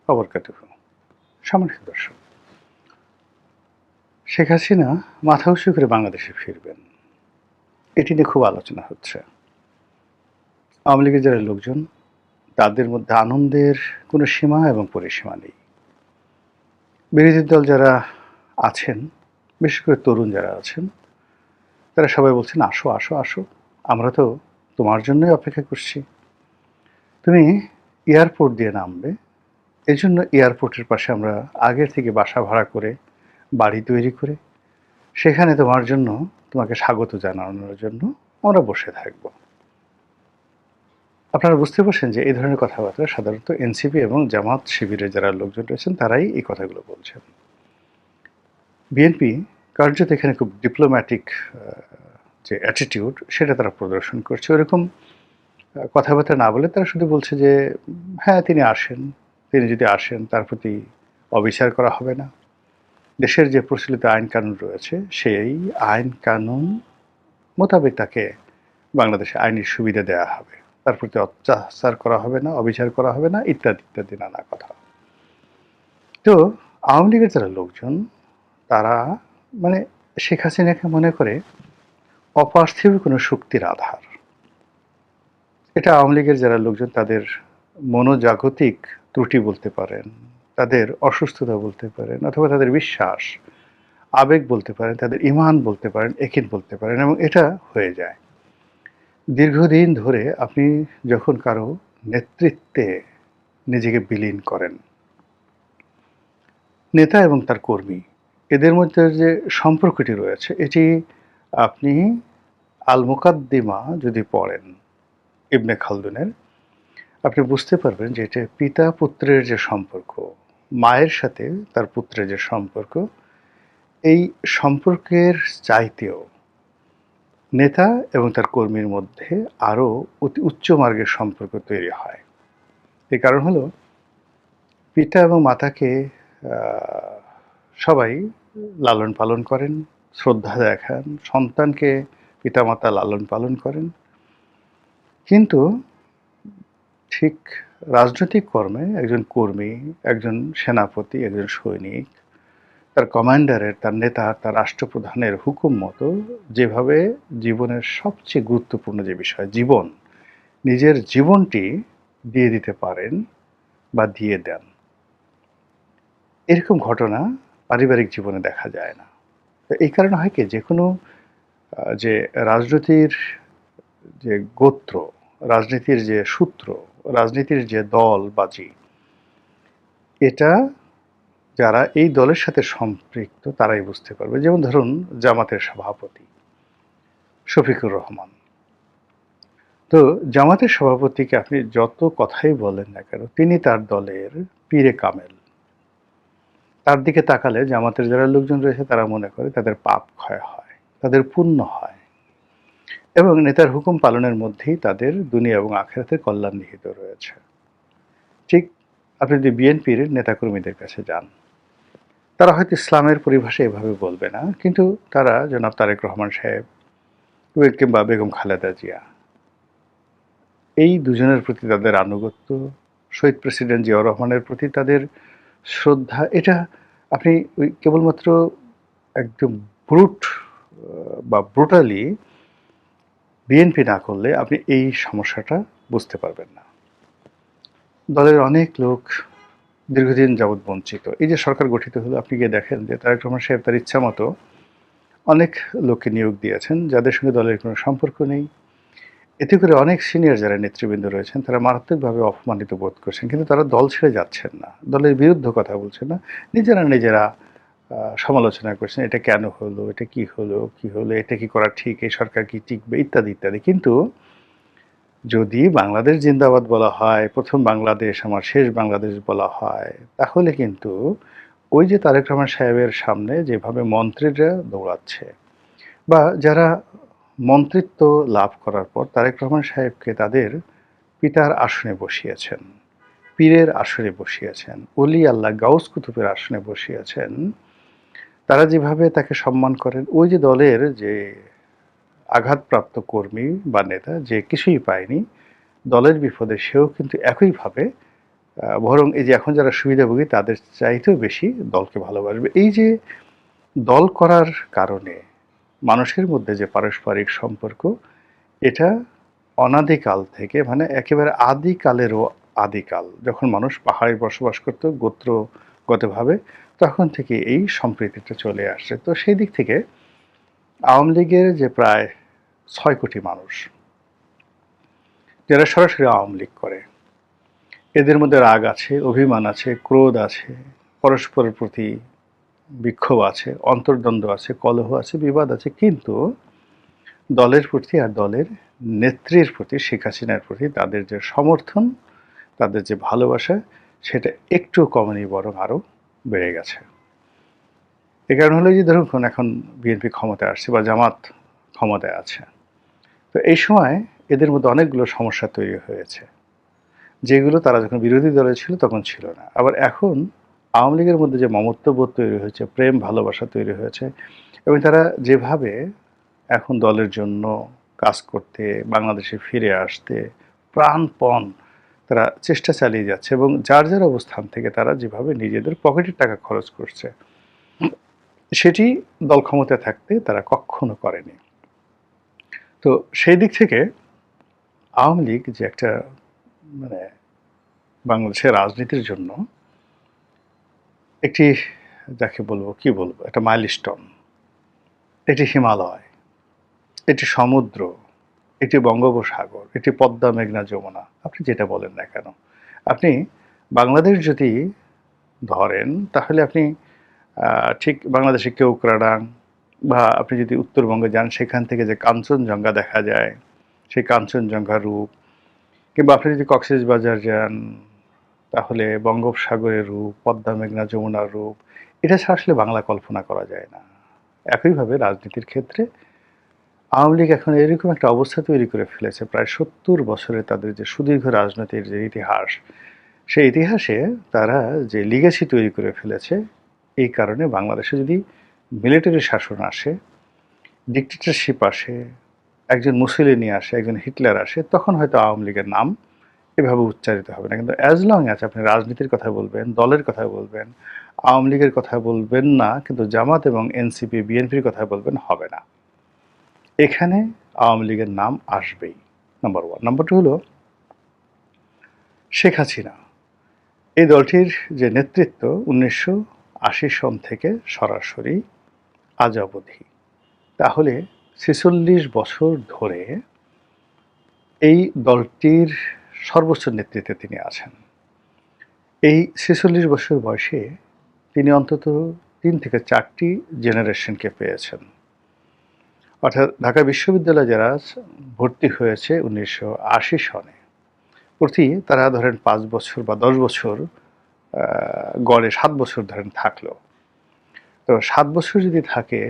ওবরকাতুহু। সম্মানিত দর্শক, শেখ হাসিনা মাথা উঁচু করে বাংলাদেশে ফিরবেন, এটি নিয়ে খুব আলোচনা হচ্ছে। আওয়ামী লীগের যারা লোকজন, তাদের মধ্যে আনন্দের কোনো সীমা এবং পরিসীমা নেই। বিরোধী দল যারা আছেন, বিশেষ করে তরুণ যারা আছেন, তারা সবাই বলছেন, আসো আসো আসো, আমরা তো তোমার জন্যই অপেক্ষা করছি। তুমি এয়ারপোর্ট দিয়ে নামবে, এই জন্য এয়ারপোর্টের পাশে আমরা আগের থেকে বাসা ভাড়া করে, বাড়ি তৈরি করে, সেখানে তোমার জন্য, তোমাকে স্বাগত জানানোর জন্য আমরা বসে থাকব। আপনারা বুঝতে পারছেন যে এই ধরনের কথাবার্তা সাধারণত এনসিপি এবং জামাত শিবিরের যারা লোকজন রয়েছেন তারাই এই কথাগুলো বলছেন। বিএনপি কার্যত এখানে খুব ডিপ্লোম্যাটিক যে অ্যাটিটিউড, সেটা তারা প্রদর্শন করছে। ওরকম কথাবার্তা না বলে তারা শুধু বলছে যে হ্যাঁ, তিনি আসেন, তিনি যদি আসেন তার প্রতি অবিচার করা হবে না। দেশের যে প্রচলিত আইন কানুন রয়েছে, সেই আইন কানুন মোতাবেক তাকে বাংলাদেশে আইনি সুবিধা দেওয়া হবে, তার প্রতি অত্যাচার করা হবে না, অবিচার করা হবে না, ইত্যাদি ইত্যাদি নানা কথা। তো আওয়ামী লীগের যারা লোকজন, তারা মানে শেখ হাসিনাকে মনে করে অপার্থিব কোনো শক্তির আধার। এটা আওয়ামী লীগের যারা লোকজন তাদের মনোজাগতিক ত্রুটি বলতে পারেন, তাদের অসুস্থতা বলতে পারেন, অথবা তাদের বিশ্বাস, আবেগ বলতে পারেন, তাদের ঈমান বলতে পারেন, একিন বলতে পারেন, এবং এটা হয়ে যায়। দীর্ঘদিন ধরে আপনি যখন কারো নেতৃত্বে নিজেকে বিলীন করেন, নেতা এবং তার কর্মী, এদের মধ্যে যে সম্পর্কটি রয়েছে, এটি আপনি আল মুকাদ্দিমা যদি পড়েন ইবনে খালদুনের, আপনি বুঝতে পারবেন যে এটা পিতা পুত্রের যে সম্পর্ক, মায়ের সাথে তার পুত্রের যে সম্পর্ক, এই সম্পর্কের চাইতেও নেতা এবং তার কর্মীর মধ্যে আরও অতি উচ্চ মার্গের সম্পর্ক তৈরি হয়। এর কারণ হলো, পিতা এবং মাতাকে সবাই লালন পালন করেন, শ্রদ্ধা দেখান, সন্তানকে পিতামাতা লালন পালন করেন, কিন্তু ঠিক রাজনৈতিক কর্মে একজন কর্মী, একজন সেনাপতি, একজন সৈনিক তার কমান্ডারের, তার নেতা, তার রাষ্ট্রপ্রধানের হুকুম মতো যেভাবে জীবনের সবচেয়ে গুরুত্বপূর্ণ যে বিষয় জীবন, নিজের জীবনটি দিয়ে দিতে পারেন বা দিয়ে দেন, এরকম ঘটনা পারিবারিক জীবনে দেখা যায় না। তো এই কারণে হয় কি, যে কোনো যে রাজনীতির যে গোত্র, রাজনীতির যে সূত্র, রাজনীতির যে দলবাজি, এটা যারা এই দলের সাথে সম্পৃক্ত তারাই বুঝতে পারবে। যেমন ধরুন জামাতের সভাপতি শফিকুর রহমান। তো জামাতের সভাপতিকে আপনি যত কথাই বলেন না কেন, তিনি তার দলের পীরে কামেল। তার দিকে তাকালে জামাতের যারা লোকজন রয়েছে তারা মনে করে তাদের পাপ ক্ষয় হয়, তাদের পুণ্য হয়, এবং নেতার হুকুম পালনের মধ্যেই তাদের দুনিয়া এবং আখিরাতের কল্যাণ নিহিত রয়েছে। ঠিক আপনি যদি বিএনপির নেতাকর্মীদের কাছে যান, তারা হয়তো ইসলামের পরিভাষায় এভাবে বলবে না, কিন্তু তারা জনাব তারেক রহমান সাহেব কিংবা বেগম খালেদা জিয়া, এই দুজনের প্রতি তাদের আনুগত্য, শহীদ প্রেসিডেন্ট জিয়াউর রহমানের প্রতি তাদের শ্রদ্ধা, এটা আপনি ওই কেবলমাত্র একদম ব্রুট বা ব্রুটালি বিএনপি না করলে আপনি এই সমস্যাটা বুঝতে পারবেন না। দলের অনেক লোক দীর্ঘদিন যাবৎ বঞ্চিত। এই যে সরকার গঠিত হলো, আপনি গিয়ে দেখেন যে তারেক রহমান সাহেব তার ইচ্ছা মতো অনেক লোককে নিয়োগ দিয়েছেন যাদের সঙ্গে দলের কোনো সম্পর্ক নেই। এতে করে অনেক সিনিয়র যারা নেতৃবৃন্দ রয়েছেন তারা মারাত্মকভাবে অপমানিত বোধ করছেন, কিন্তু তারা দল ছেড়ে যাচ্ছেন না, দলের বিরুদ্ধে কথা বলছেন না, নিজেরা সমালোচনা করছেন, এটা কেন হলো, এটা কি হলো, এটা কি করা ঠিক, এই সরকার কি টিকবে, ইত্যাদি ইত্যাদি। কিন্তু যদি বাংলাদেশ জিন্দাবাদ বলা হয়, প্রথম বাংলাদেশ আমার শেষ বাংলাদেশ বলা হয়, তাহলে কিন্তু ওই যে তারেক রহমান সাহেবের সামনে যেভাবে মন্ত্রীরা দৌড়াচ্ছে, বা যারা মন্ত্রিত্ব লাভ করার পর তারেক রহমান সাহেবকে তাদের পিতার আসনে বসিয়েছেন, পীরের আসনে বসিয়েছেন, অলি আল্লাহ গাউস কুতুবের আসনে বসিয়েছেন, তারা যেভাবে তাকে সম্মান করেন, ওই যে দলের যে আঘাতপ্রাপ্ত কর্মী বা নেতা যে কিছুই পায়নি, দলের বিপদে সেও কিন্তু একইভাবে বরং এই যে এখন যারা সুবিধাভোগী তাদের চাইতেও বেশি দলকে ভালোবাসবে। এই যে দল করার কারণে মানুষের মধ্যে যে পারস্পরিক সম্পর্ক, এটা অনাদিকাল থেকে, মানে একেবারে আদিকালেরও আদিকাল, যখন মানুষ পাহাড়ে বসবাস করত গোত্রগতভাবে, তখন থেকে এই সম্প্রীতিটা চলে আসছে। তো সেই দিক থেকে আওয়ামী লীগের যে প্রায় ৬ কোটি মানুষ যারা সরাসরি আওয়ামী লীগ করে, এদের মধ্যে রাগ আছে, অভিমান আছে, ক্রোধ আছে, পরস্পরের প্রতি বিক্ষোভ আছে, অন্তর্দ্বন্দ্ব আছে, কলহ আছে, বিবাদ আছে, কিন্তু দলের প্রতি আর দলের নেত্রীর প্রতি, শেখ হাসিনার প্রতি তাদের যে সমর্থন, তাদের যে ভালোবাসা, সেটা একটু কমেনি, বরং আরও বেড়ে গেছে। এ কারণ হলো যে ধরুন এখন বিএনপি ক্ষমতায় আসছে বা জামাত ক্ষমতায় আছে, তো এই সময় এদের মধ্যে অনেকগুলো সমস্যা তৈরি হয়েছে, যেগুলো তারা যখন বিরোধী দলে ছিল তখন ছিল না। আবার এখন আওয়ামী লীগের মধ্যে যে মমত্ববোধ তৈরি হয়েছে, প্রেম ভালোবাসা তৈরি হয়েছে, এবং তারা যেভাবে এখন দলের জন্য কাজ করতে, বাংলাদেশে ফিরে আসতে প্রাণপণ তারা চেষ্টা চালিয়ে যাচ্ছে, এবং যার যার অবস্থান থেকে তারা যেভাবে নিজেদের পকেটের টাকা খরচ করছে, সেটি দল ক্ষমতায় থাকতে তারা কখনো করেনি। তো সেই দিক থেকে আওয়ামী লীগ যে একটা, মানে বাংলাদেশের রাজনীতির জন্য একটি, যাকে বলবো, কি বলবো, একটা মাইলস্টোন, এটি হিমালয়, এটি সমুদ্র, এটি বঙ্গোপসাগর, এটি পদ্মা, মেঘনা, যমুনা, আপনি যেটা বলেন না কেন। আপনি বাংলাদেশ যদি ধরেন, তাহলে আপনি ঠিক বাংলাদেশে কেওক্রাডাং, বা আপনি যদি উত্তরবঙ্গে যান, সেখান থেকে যে কাঞ্চনজঙ্ঘা দেখা যায়, সেই কাঞ্চনজঙ্ঘার রূপ, কিংবা আপনি যদি কক্সবাজার যান, তাহলে বঙ্গোপসাগরের রূপ, পদ্মা, মেঘনা, যমুনার রূপ, এটা ছাড়া আসলে বাংলা কল্পনা করা যায় না। একইভাবে রাজনীতির ক্ষেত্রে আওয়ামী লীগ এখন এরকম একটা অবস্থা তৈরি করে ফেলেছে, প্রায় ৭০ বছরে তাদের যে সুদীর্ঘ রাজনীতির যে ইতিহাস, সেই ইতিহাসে তারা যে লিগ্যাসি তৈরি করে ফেলেছে, এই কারণে বাংলাদেশে যদি মিলিটারি শাসন আসে, ডিক্টেটরশিপ আসে, একজন মুসোলিনি আসে, একজন হিটলার আসে, তখন হয়তো আওয়ামী লীগের নাম এভাবে উচ্চারিত হবে না। কিন্তু অ্যাজ লং অ্যাজ আপনি রাজনীতির কথা বলবেন, দলের কথা বলবেন, আওয়ামী লীগের কথা বলবেন না, কিন্তু জামাত এবং এনসিপি, বিএনপির কথা বলবেন, হবে না। এখানে আওয়ামী লীগের নাম আসবেই, নাম্বার ওয়ান। নাম্বার টু হলো শেখ হাসিনা। এই দলটির যে নেতৃত্ব ১৯৮০ সন থেকে সরাসরি আজ অবধি, তাহলে ৪৬ বছর ধরে এই দলটির সর্বোচ্চ নেতৃত্বে তিনি আছেন। এই ৪৬ বছর বয়সে তিনি অন্তত ৩ থেকে ৪টি জেনারেশনকে পেয়েছেন। অর্থাৎ ঢাকা বিশ্ববিদ্যালয়ে যারা ভর্তি হয়েছে ১৯৮০ সনে, প্রতি তারা ধরেন ৫ বছর বা ১০ বছর, গড়ে ৭ বছর ধরেন থাকলো। তো ৭ বছর যদি থাকে,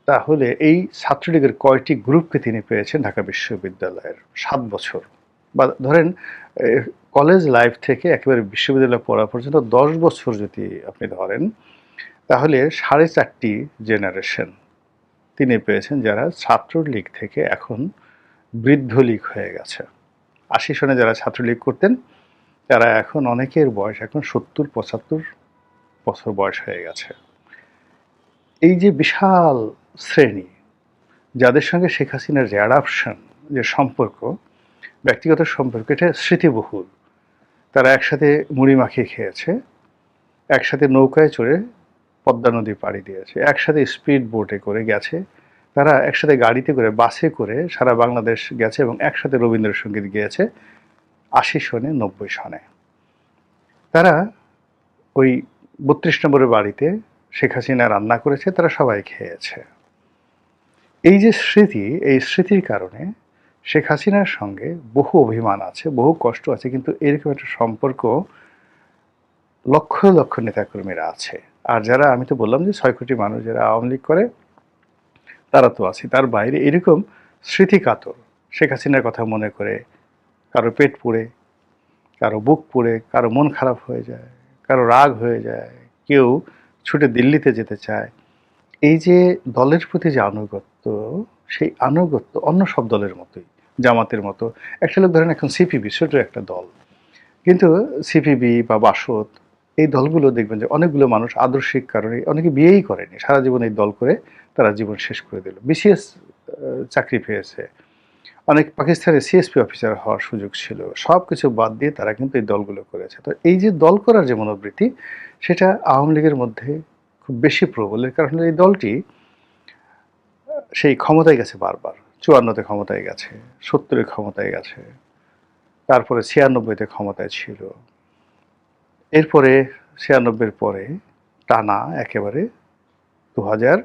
তাহলে এই ছাত্রলীগের কয়টি গ্রুপকে তিনি পেয়েছেন ঢাকা বিশ্ববিদ্যালয়ের ৭ বছর, বা ধরেন কলেজ লাইফ থেকে একেবারে বিশ্ববিদ্যালয়ে পড়া পর্যন্ত ১০ বছর যদি আপনি ধরেন, তাহলে ৪.৫টি জেনারেশন তিনি পেয়েছেন, যারা ছাত্রলীগ থেকে এখন বৃদ্ধ লীগ হয়ে গেছে। ৮০ সনে যারা ছাত্রলীগ করতেন, তারা এখন অনেকের বয়স এখন ৭০-৭৫ বছর বয়স হয়ে গেছে। এই যে বিশাল শ্রেণী, যাদের সঙ্গে শেখ হাসিনার যে অ্যাডাপশন, যে সম্পর্ক, ব্যক্তিগত সম্পর্ক, এটা স্মৃতিবহুল। তারা একসাথে মুড়ি মাখিয়ে খেয়েছে, একসাথে নৌকায় চড়ে পদ্মা নদী পাড়ি দিয়েছে, একসাথে স্পিড বোটে করে গেছে, তারা একসাথে গাড়িতে করে, বাসে করে সারা বাংলাদেশ গেছে, এবং একসাথে রবীন্দ্রসঙ্গীত গেয়েছে ৮০ সনে, ৯০ সনে। তারা ওই ৩২ নম্বরের বাড়িতে শেখ হাসিনা রান্না করেছে, তারা সবাই খেয়েছে। এই যে স্মৃতি, এই স্মৃতির কারণে শেখ হাসিনার সঙ্গে বহু অভিমান আছে, বহু কষ্ট আছে, কিন্তু এরকম একটা সম্পর্ক লক্ষ লক্ষ নেতাকর্মীরা আছে। আর যারা, আমি তো বললাম যে ৬ কোটি মানুষ যারা আওয়ামী লীগ করে, তারা তো আছে। তার বাইরে এরকম স্মৃতিকাতর, শেখ হাসিনার কথা মনে করে কারো পেট পুড়ে, কারো বুক পুড়ে, কারো মন খারাপ হয়ে যায়, কারো রাগ হয়ে যায়, কেউ ছুটে দিল্লিতে যেতে চায়। এই যে দলের প্রতি যে আনুগত্য, সেই আনুগত্য অন্য সব দলের মতোই, জামাতের মতো। একটা লোক ধরেন এখন সিপিবি, ছোট একটা দল, কিন্তু সিপিবি বা বাসদ এই দলগুলো দেখবেন যে অনেকগুলো মানুষ আদর্শিক কারণে অনেকে বিয়েই করেনি, সারা জীবন এই দল করে তারা জীবন শেষ করে দিল। বিসিএস চাকরি পেয়েছে, অনেক পাকিস্তানের সিএসপি অফিসার হওয়ার সুযোগ ছিল, সব কিছু বাদ দিয়ে তারা কিন্তু এই দলগুলো করেছে। তো এই যে দল করার যে মনোবৃত্তি, সেটা আওয়ামী লীগের মধ্যে খুব বেশি প্রবল। এর কারণে এই দলটি সেই ক্ষমতায় গেছে বারবার। ৫৪-তে ক্ষমতায় গেছে, ৭০-এ ক্ষমতায় গেছে, তারপরে ৯৬-তে ক্ষমতায় ছিল, এরপরে ৯৬-এর পরে টানা একেবারে ২০০০